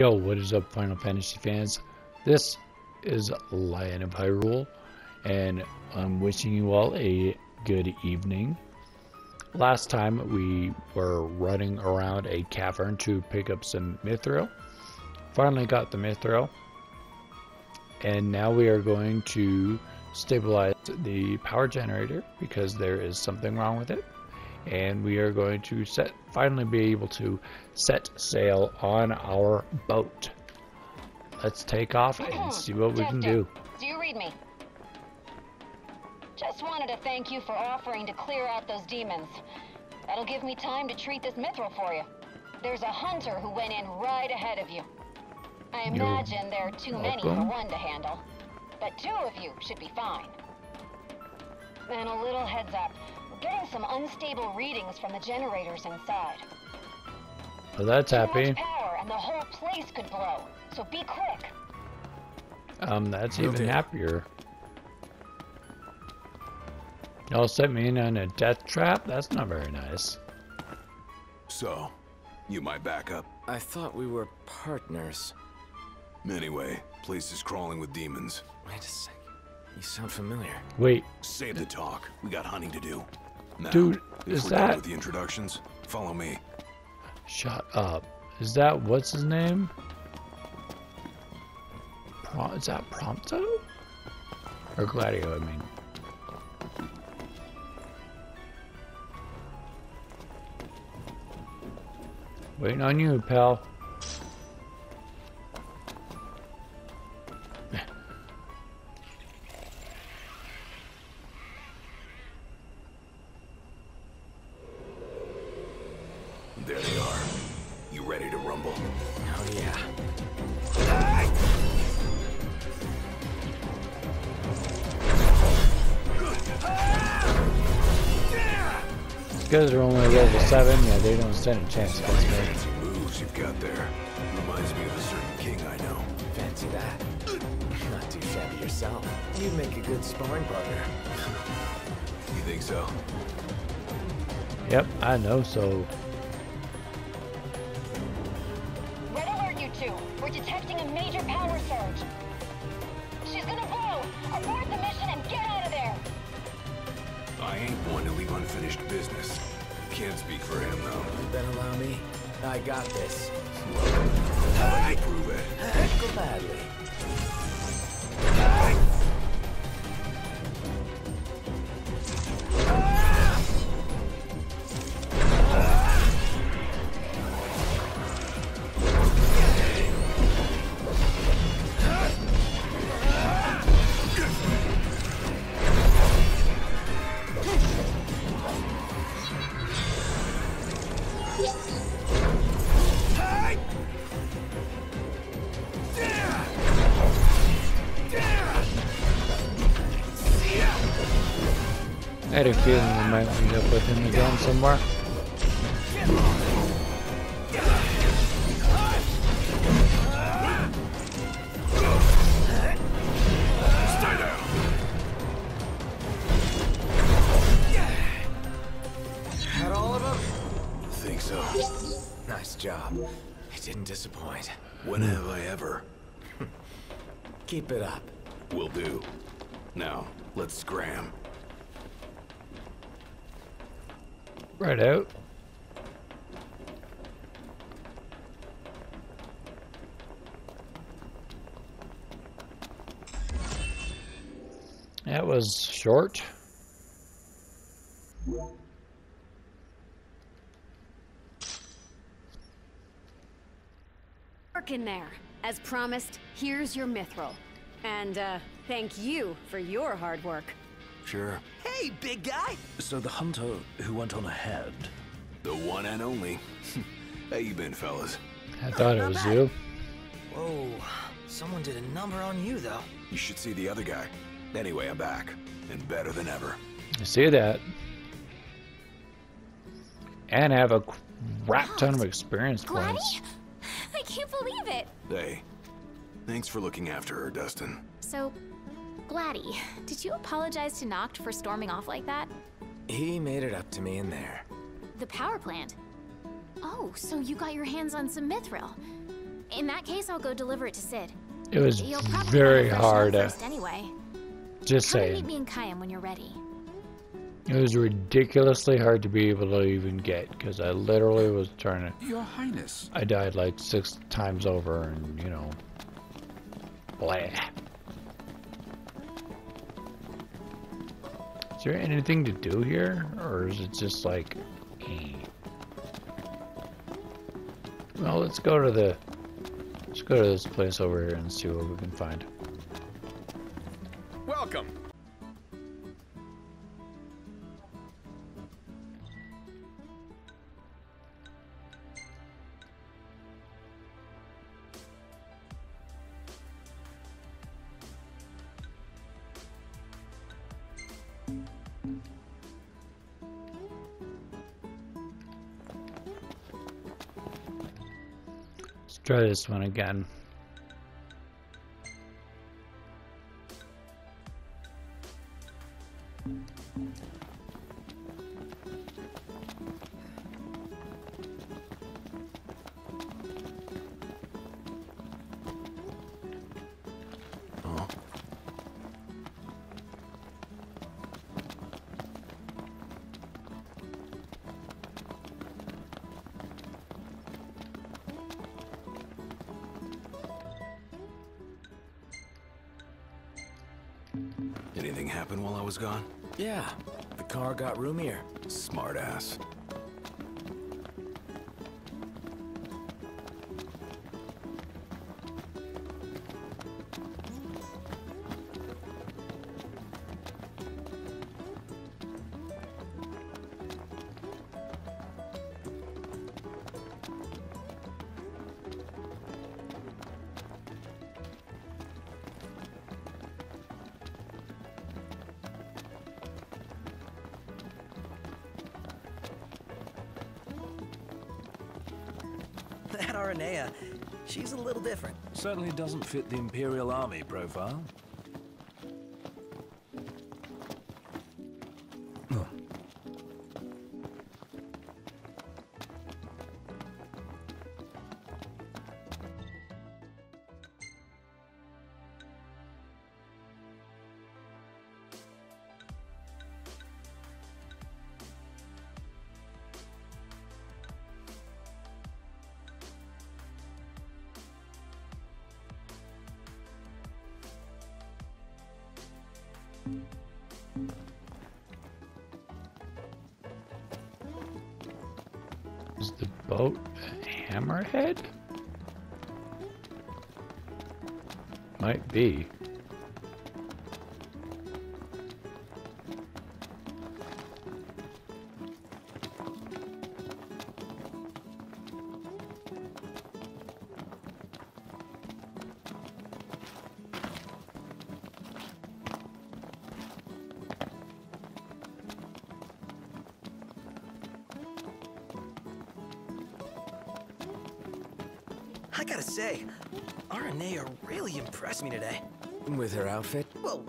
Yo, what is up, Final Fantasy fans? This is Lion of Hyrule, and I'm wishing you all a good evening. Last time we were running around a cavern to pick up some mithril. Finally got the mithril, and now we are going to stabilize the power generator because there is something wrong with it. And we are going to finally be able to set sail on our boat. Let's take off and see what we can do. Do you read me? Just wanted to thank you for offering to clear out those demons. That'll give me time to treat this mithril for you. There's a hunter who went in right ahead of you. I imagine there are too many for one to handle, but two of you should be fine. And a little heads up. Getting some unstable readings from the generators inside. Well, that's happy. Too much power and the whole place could blow. So be quick. That's even happier. Y'all set me in on a death trap? That's not very nice. So, you my backup? I thought we were partners. Anyway, place is crawling with demons. Wait a second. You sound familiar. Wait. Save the talk. We got hunting to do. Now, dude, is that with the introductions? Follow me. Shut up. Is that what's his name? Is that Prompto? Or Gladio, I mean. Waiting on you, pal. There they are. You ready to rumble? Oh, yeah. These guys are only level 7. Yeah, they don't stand a chance against me. Fancy moves you've got there. Reminds me of a certain king I know. Fancy that. Not too shabby yourself. You'd make a good sparring partner. You think so? Yep, I know so. We're detecting a major power surge. She's gonna blow! Abort the mission and get out of there! I ain't one to leave unfinished business. Can't speak for him, though. You better allow me. I got this. Let me prove it. Gladly. I had a feeling we might meet up with him again somewhere. Stay down. Got all of them? Think so. Nice job. It didn't disappoint. When have I ever? Keep it up. Will do. Now, let's scram. Right out. That was short. Work in there. As promised, here's your mithril. And, thank you for your hard work. Sure. Hey, big guy! So the hunter who went on ahead. The one and only. How you been, fellas? I thought it was you. Whoa, someone did a number on you, though. You should see the other guy. Anyway, I'm back. And better than ever. I see that. And have a crap ton of experience Gladdy? points. I can't believe it! Hey, thanks for looking after her, Dustin. So, Gladdy, did you apologize to Noct for storming off like that? He made it up to me in there. The power plant? Oh, so you got your hands on some mithril. In that case, I'll go deliver it to Sid. It was You'll probably very want to hard. first anyway. Just Come and meet saying. me in Kayam when you're ready. It was ridiculously hard to be able to even get, because I literally was trying to... Your Highness. I died like 6 times over, and, you know... Blah. Is there anything to do here? Or is it just like... eh? Well, let's go to this place over here and see what we can find. Welcome. Let's try this one again. Anything happen while I was gone? Yeah, the car got roomier. Smart ass. That Aranea, she's a little different. Certainly doesn't fit the Imperial Army profile. Is the boat a hammerhead? Might be. I gotta say, Aranea really impressed me today. With her outfit? Well,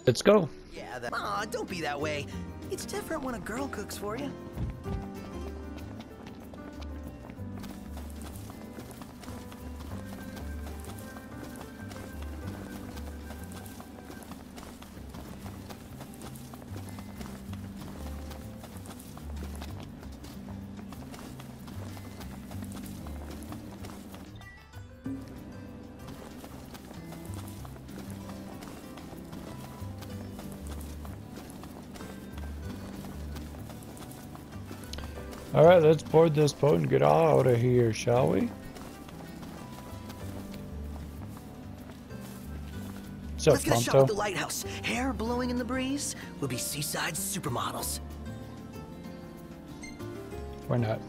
Let's go. yeah, that. Aw, don't be that way. It's different when a girl cooks for you. Alright, let's board this boat and get out of here, shall we? What's up, Let's get a shot Ponto? at the lighthouse. Hair blowing in the breeze. We'll be seaside supermodels. Why not?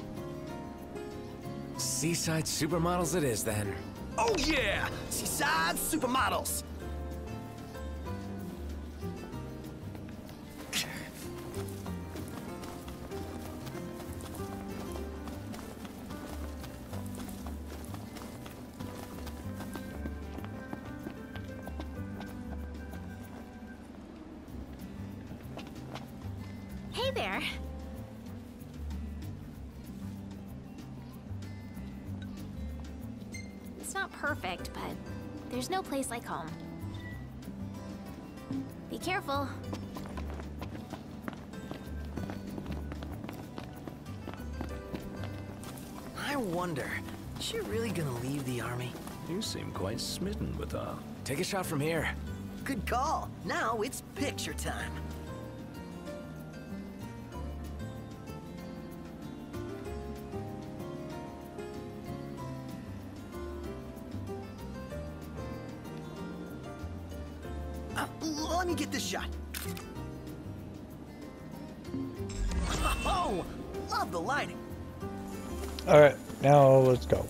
Seaside supermodels it is then. Oh yeah! Seaside supermodels! Hey there. It's not perfect, but there's no place like home. Be careful. I wonder, is she really gonna leave the army? You seem quite smitten with her. Take a shot from here. Good call. Now it's picture time. Let me get this shot. Oh, love the lighting. Alright, now let's go.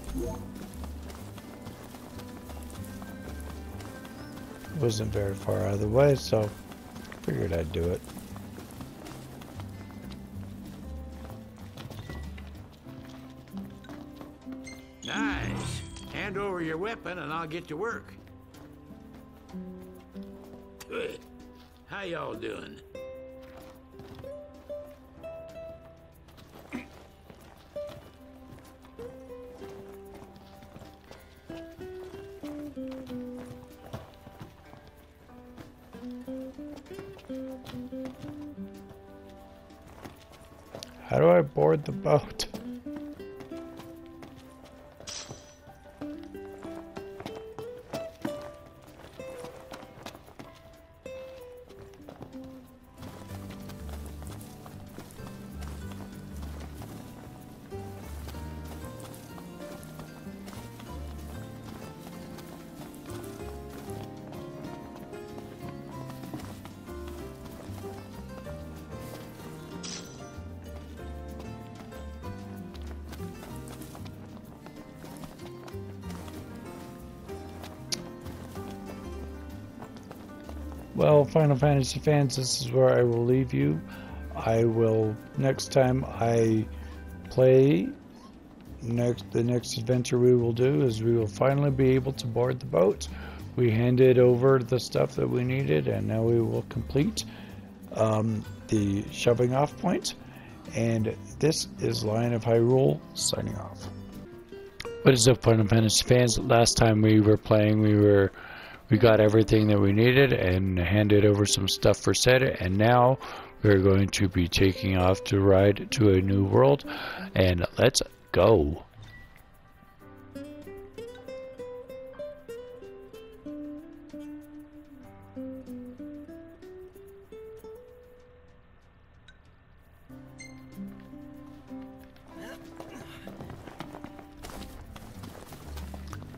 Wasn't very far out of the way, so figured I'd do it. Nice. Hand over your weapon and I'll get to work. Good. How y'all doing? How do I board the boat? Well, Final Fantasy fans, this is where I will leave you. I will, next time I play, the next adventure we will do is we will finally be able to board the boat. We handed over the stuff that we needed, and now we will complete the shoving off point. And this is Lion of Hyrule signing off. What is up, Final Fantasy fans? Last time we were playing, we got everything that we needed and handed over some stuff for Seta, and now we're going to be taking off to ride to a new world, and let's go.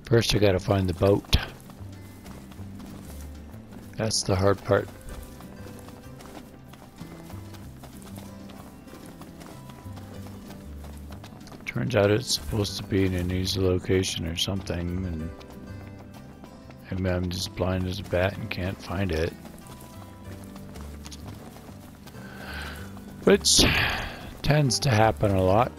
First I gotta find the boat. That's the hard part. Turns out it's supposed to be in an easy location or something, and I'm just blind as a bat and can't find it. Which tends to happen a lot.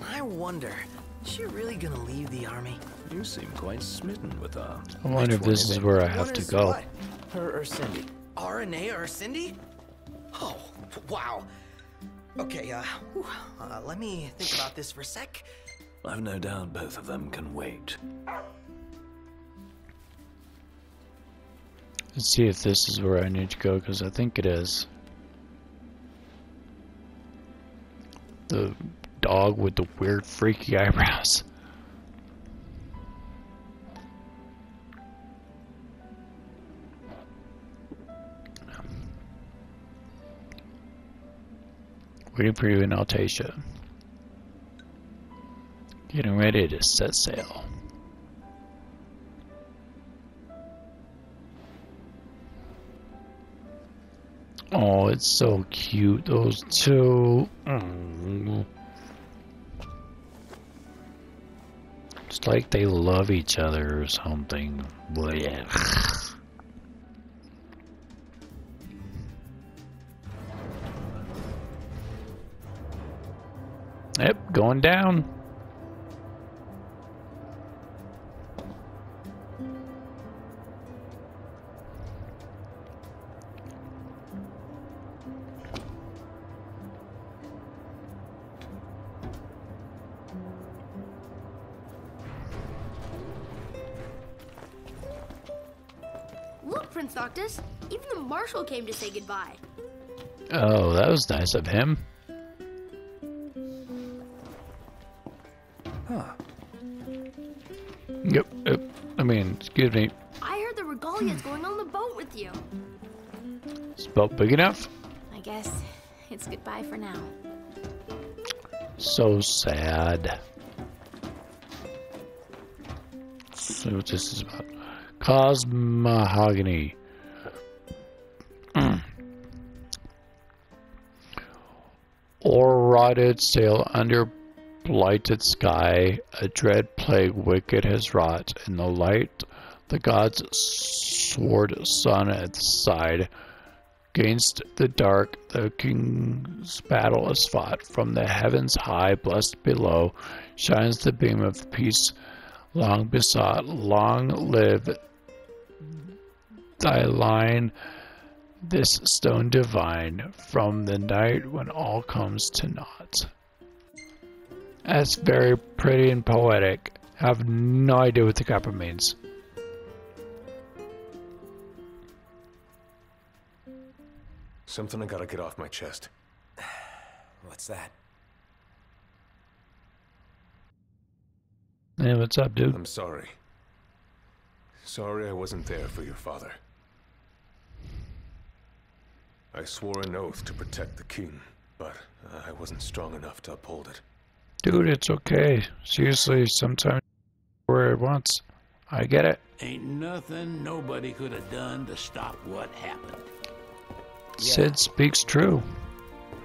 I wonder, is she really gonna leave the army? You seem quite smitten with her. I wonder if this is where I have to go. What? Her or Cindy? RNA or Cindy? Oh, wow. Okay, let me think about this for a sec. I've no doubt both of them can wait. Let's see if this is where I need to go, because I think it is. The dog with the weird freaky eyebrows. Waiting for you in Altissia. Getting ready to set sail. Oh, it's so cute, those two. It's like they love each other or something. Blech. Yep, going down. Look, Prince Noctis, even the Marshal came to say goodbye. Oh, that was nice of him. Huh. Yep, I mean, excuse me. I heard the Regalia's going on the boat with you. Is the boat big enough? I guess it's goodbye for now. So sad. Let's see what this is about. Cosmahogany. Or rotted sail under blighted sky, a dread plague wicked has wrought. In the light, the gods' sword sun at the side. Against the dark, the king's battle is fought. From the heavens high, blessed below, shines the beam of peace long besought. Long live thy line, this stone divine, from the night when all comes to naught. That's very pretty and poetic. I have no idea what the crap it means. Something I gotta get off my chest. What's that? Hey, what's up, dude? I'm sorry. Sorry I wasn't there for your father. I swore an oath to protect the king, but I wasn't strong enough to uphold it. Dude, it's okay. Seriously, sometimes where it wants. I get it. Ain't nothing nobody could have done to stop what happened. Yeah. Sid speaks true.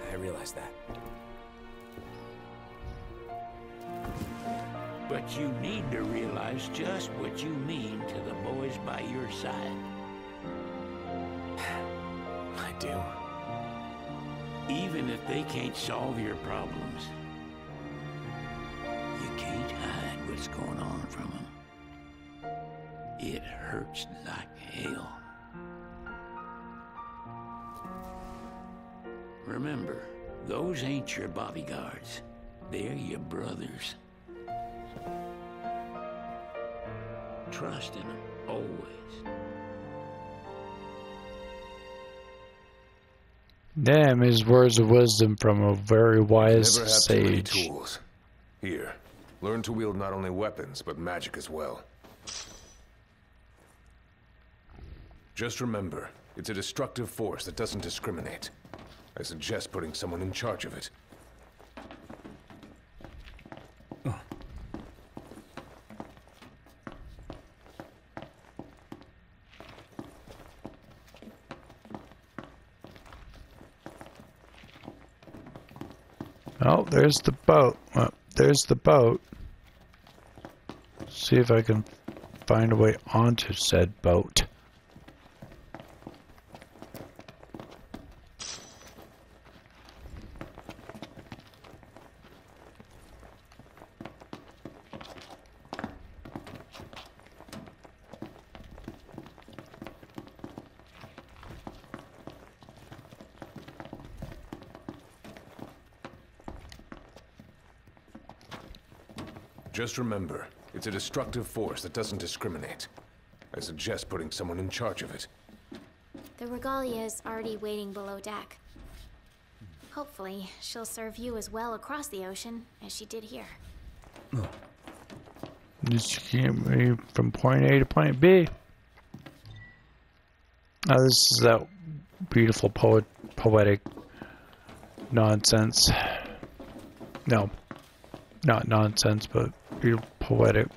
I realize that. But you need to realize just what you mean to the boys by your side. I do. Even if they can't solve your problems, you can't hide what's going on from them. It hurts like hell. Remember, those ain't your bodyguards. They're your brothers. Trust in them, always. Damn, his words of wisdom from a very wise Never have too many sage. tools. Here, learn to wield not only weapons, but magic as well. Just remember, it's a destructive force that doesn't discriminate. I suggest putting someone in charge of it. Oh, there's the boat. Well, there's the boat. See if I can find a way onto said boat. Just remember, it's a destructive force that doesn't discriminate. I suggest putting someone in charge of it. The Regalia is already waiting below deck. Hopefully, she'll serve you as well across the ocean as she did here. Just get me from point A to point B. Oh, this is that beautiful poetic nonsense. No, not nonsense, but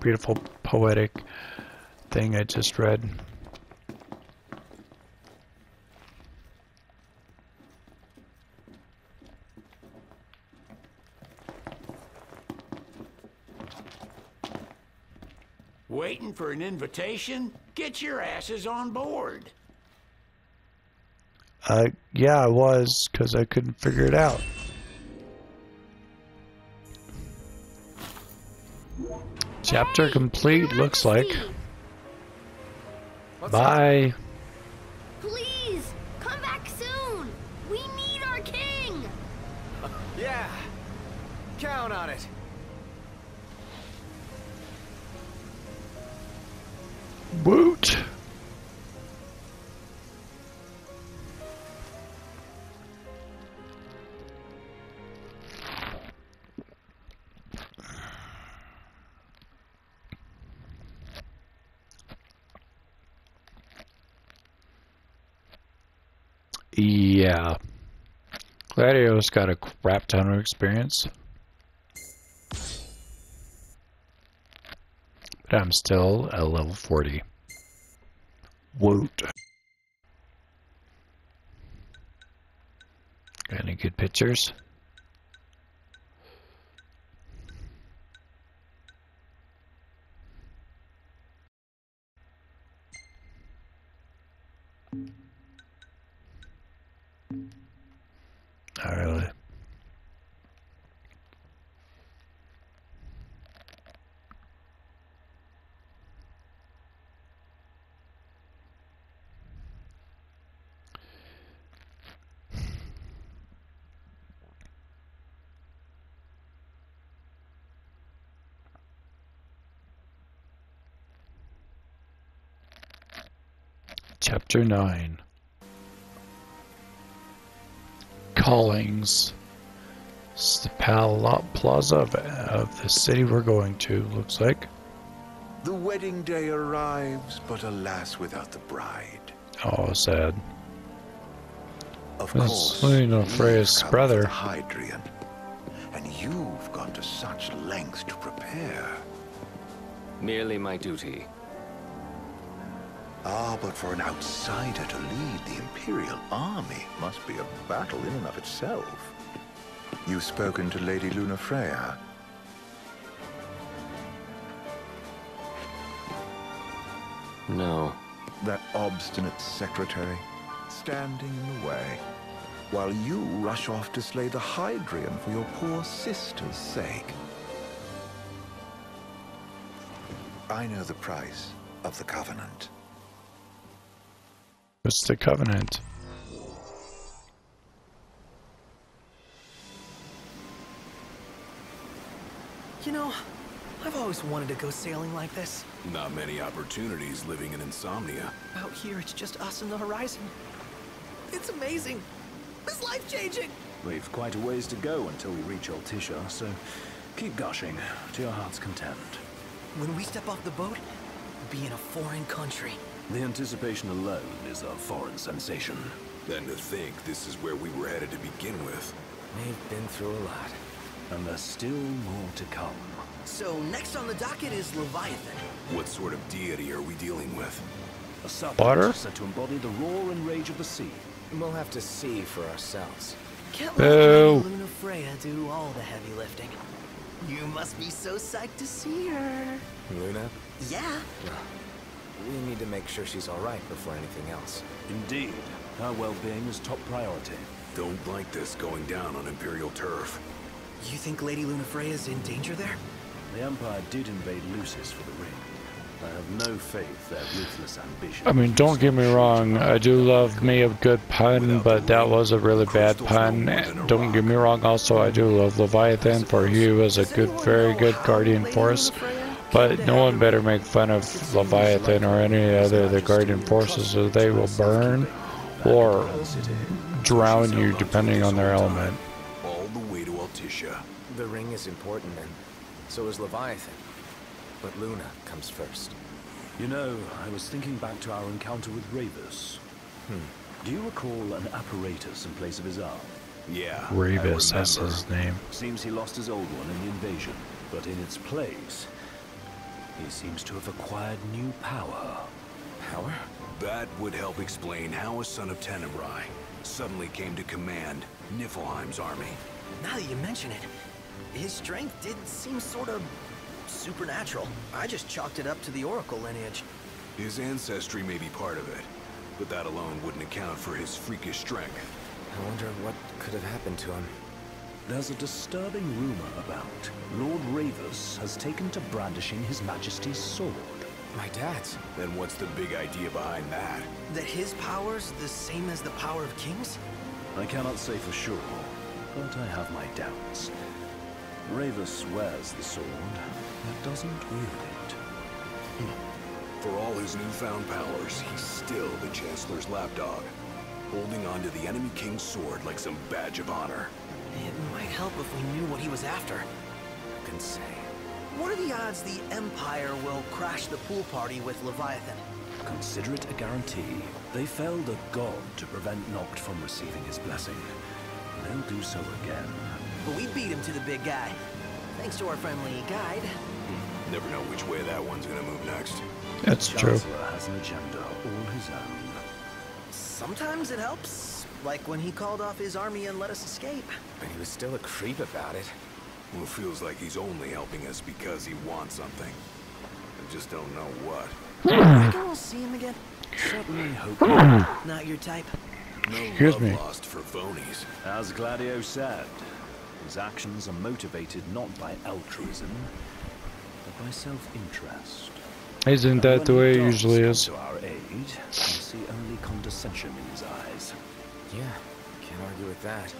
beautiful poetic thing I just read. Waiting for an invitation? Get your asses on board. Yeah, I was, because I couldn't figure it out. Chapter complete, looks like. Bye. Please, come back soon. We need our king. Yeah, count on it. Woot. Yeah. Gladio's got a crap ton of experience. But I'm still at level 40. Woot. Got any good pictures? Not really. Chapter 9. Callings. It's the plaza of the city we're going to, looks like. The wedding day arrives, but alas without the bride. Oh, sad. Of That's course, Freya's come brother. for the Hydrian, and you've gone to such lengths to prepare. Merely my duty. Ah, but for an outsider to lead the Imperial army must be a battle in and of itself. You've spoken to Lady Lunafreya. No. That obstinate secretary, standing in the way, while you rush off to slay the Hydrian for your poor sister's sake. I know the price of the Covenant. What's the Covenant? You know, I've always wanted to go sailing like this. Not many opportunities living in Insomnia. Out here, it's just us and the horizon. It's amazing. It's life-changing. We've quite a ways to go until we reach Altissia, so keep gushing to your heart's content. When we step off the boat, we'll be in a foreign country. The anticipation alone is a foreign sensation. Then to think this is where we were headed to begin with. We've been through a lot. And there's still more to come. So next on the docket is Leviathan. What sort of deity are we dealing with? A serpent Water? said to embody the roar and rage of the sea. We'll have to see for ourselves. Can't Boo. let Luna Freya do all the heavy lifting. You must be so psyched to see her. Luna? Yeah. We need to make sure she's alright before anything else. Indeed. Her well-being is top priority. Don't like this going down on Imperial turf. You think Lady Luna Freya's in danger there? The Empire did invade Lucis for the ring. I have no faith their ruthless ambition. I mean, don't get me wrong, I do love me a good pun, but that was a really bad pun. Don't get me wrong, also I do love Leviathan, for he was a good, very good guardian force. But no one better make fun of Leviathan or any other of the guardian forces, or they will burn or drown you depending on their element. All the way to Altissia. The ring is important, and so is Leviathan. But Luna comes first. You know, I was thinking back to our encounter with Ravus. Do you recall an apparatus in place of his arm? Yeah. Ravus, that's his name. Seems he lost his old one in the invasion, but in its place, he seems to have acquired new power. Power? That would help explain how a son of Tenebrae suddenly came to command Niflheim's army. Now that you mention it, his strength did seem sort of supernatural. I just chalked it up to the Oracle lineage. His ancestry may be part of it, but that alone wouldn't account for his freakish strength. I wonder what could have happened to him. There's a disturbing rumor about Lord Ravus has taken to brandishing His Majesty's sword. My dad's. Then what's the big idea behind that? That his power's the same as the power of kings? I cannot say for sure, but I have my doubts. Ravus wears the sword, but doesn't wield it. For all his newfound powers, he's still the Chancellor's lapdog, holding on to the enemy king's sword like some badge of honor. It might help if we knew what he was after. Who can say? What are the odds the Empire will crash the pool party with Leviathan? Consider it a guarantee. They felled a god to prevent Noct from receiving his blessing. They'll do so again. But we beat him to the big guy. Thanks to our friendly guide. Never know which way that one's gonna move next. That's the true. Chancellor has an agenda all his own. Sometimes it helps. Like when he called off his army and let us escape. But he was still a creep about it. Well, it feels like he's only helping us because he wants something. I just don't know what. Reckon we'll see him again? Certainly hope not. Not your type? No Excuse love me. lost for phonies. As Gladio said, his actions are motivated not by altruism, but by self-interest. Isn't that the way it usually is? To our aid, we see only condescension in his eyes. Yeah, can't argue with that.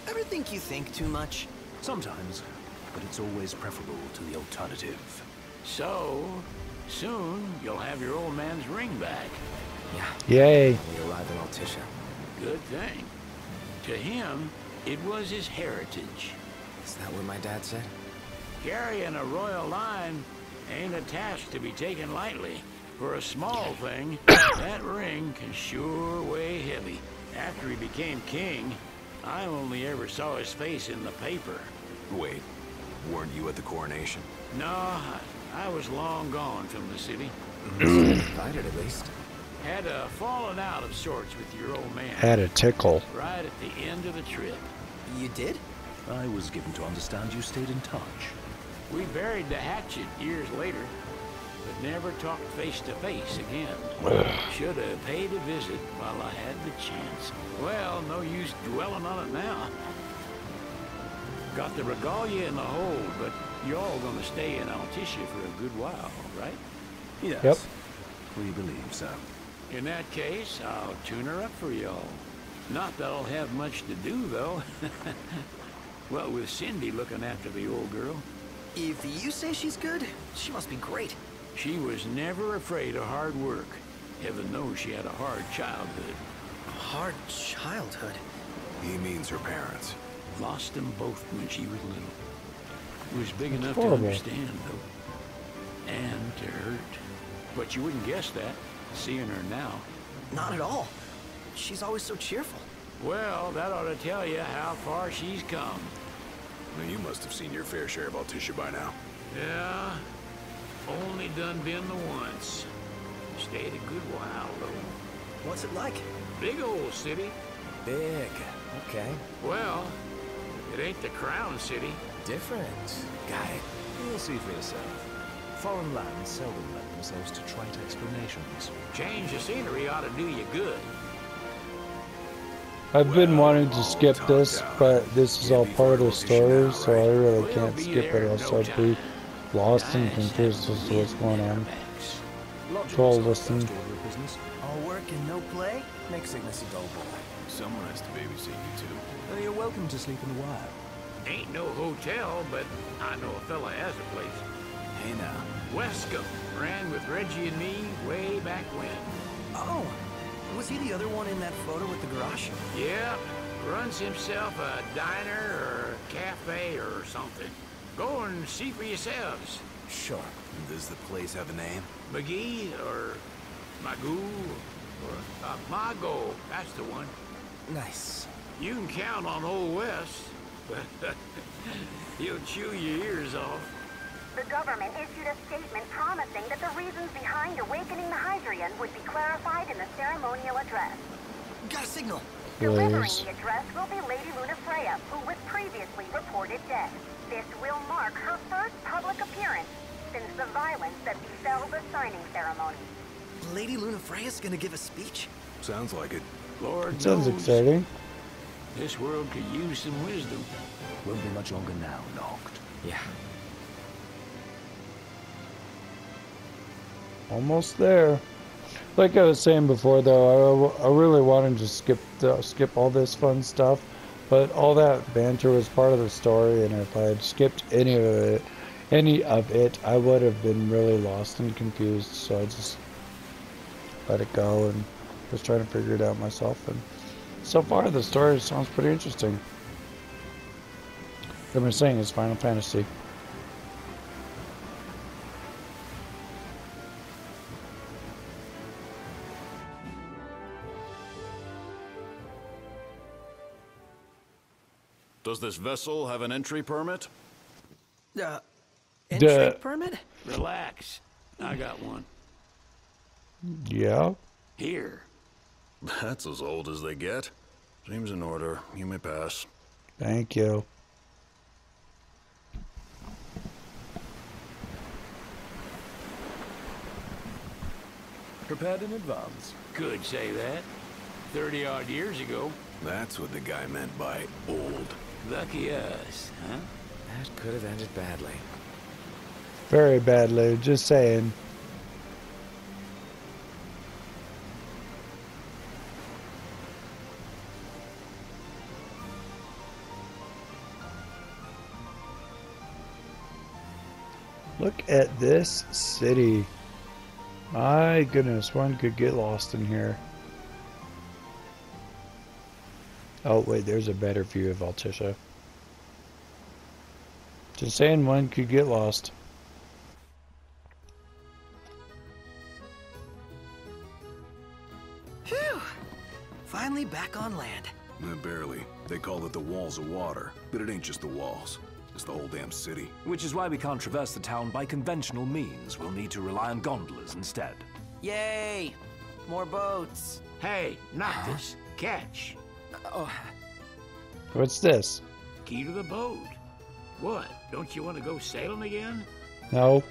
Ever think you think too much? Sometimes, but it's always preferable to the alternative. So, soon you'll have your old man's ring back. Yeah. Yay. We arrive in Altissia. Good thing. To him, it was his heritage. Is that what my dad said? Carrying a royal line ain't a task to be taken lightly. For a small thing, that ring can sure weigh heavy. After he became king, I only ever saw his face in the paper. Wait, weren't you at the coronation? No, I was long gone from the city. Invited at least. Had a falling out of sorts with your old man. Had a tickle. Right at the end of the trip. You did? I was given to understand you stayed in touch. We buried the hatchet years later, but never talked face to face again. Should have paid a visit while I had the chance. Well, no use dwelling on it now. Got the regalia in the hold, but y'all gonna stay in Altissia for a good while, right? Yes. Yep. We believe so. In that case, I'll tune her up for y'all. Not that I'll have much to do, though. Well, with Cindy looking after the old girl. If you say she's good, she must be great. She was never afraid of hard work. Heaven knows she had a hard childhood. A hard childhood? He means her parents. Lost them both when she was little. Was big enough horrible. to understand, though. And to hurt. But you wouldn't guess that, seeing her now. Not at all. She's always so cheerful. Well, that ought to tell you how far she's come. Now, you must have seen your fair share of Altissia by now. Yeah, only done been the once. Stayed a good while, though. What's it like? Big old city. Big. Okay. Well, it ain't the crown city. Different. Got it. You'll see for yourself. Foreign lands seldom lend themselves to trite explanations. Change the scenery ought to do you good. I've been wanting to skip this, but this is all part of the story, so I really can't skip it, else I'd be lost and confused as to what's going on. So I'll listen. All work and no play makes Ignis a dull boy. Someone has to babysit you, too. Well, you're welcome to sleep in the wild. Ain't no hotel, but I know a fella has a place. Hey now. Wescombe ran with Reggie and me way back when. Oh, was he the other one in that photo with the garage? Yeah, runs himself a diner or a cafe or something. Go and see for yourselves. Sure. Does the place have a name? McGee or Magoo or Mago, that's the one. Nice. You can count on Old West, but he'll chew your ears off. The government issued a statement promising that the reasons behind awakening the Hydrian would be clarified in the ceremonial address. Got a signal. Delivering the address will be Lady Luna Freya, who was previously reported dead. This will mark her first public appearance since the violence that befell the signing ceremony. Lady Luna Freya's gonna give a speech? Sounds like it. Lord Sounds knows, exciting. this world could use some wisdom. Won't be much longer now, Noct. Yeah. Almost there. Like I was saying before, though, I really wanted to skip all this fun stuff, but all that banter was part of the story, and if I had skipped any of it, I would have been really lost and confused. So I just let it go and was trying to figure it out myself. And so far, the story sounds pretty interesting. Like I'm saying, it's Final Fantasy. Does this vessel have an entry permit? Entry permit? Relax. I got one. Yeah. Here. That's as old as they get. Seems in order. You may pass. Thank you. Prepared in advance. Could say that. 30-odd years ago. That's what the guy meant by old. Lucky us, huh? That could have ended badly. Very badly, just saying. Look at this city. My goodness, one could get lost in here. Oh wait, there's a better view of Altissia. Just saying, one could get lost. Phew! Finally back on land. Barely. They call it the walls of water, but it ain't just the walls. It's the whole damn city. Which is why we can't traverse the town by conventional means. We'll need to rely on gondolas instead. Yay! More boats. Hey, Noctis, catch. Oh, What's this? Key to the boat. What? Don't you want to go sailing again? No.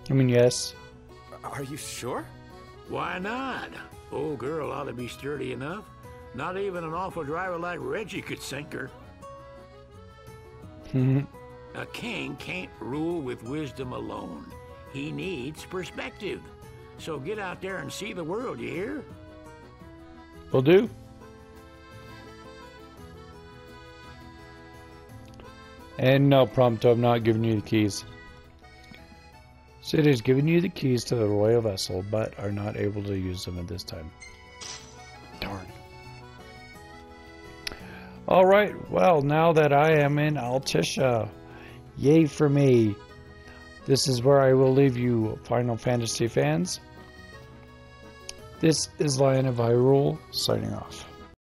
I mean, yes. are you sure? Why not? Old girl ought to be sturdy enough. Not even an awful driver like Reggie could sink her. A king can't rule with wisdom alone. He needs perspective. So get out there and see the world, you hear? Will do. And no, Prompto, I'm not giving you the keys. City's giving you the keys to the royal vessel, but are not able to use them at this time. Darn. Alright, well, now that I am in Altissia, yay for me. This is where I will leave you, Final Fantasy fans. This is Lion of Hyrule, signing off.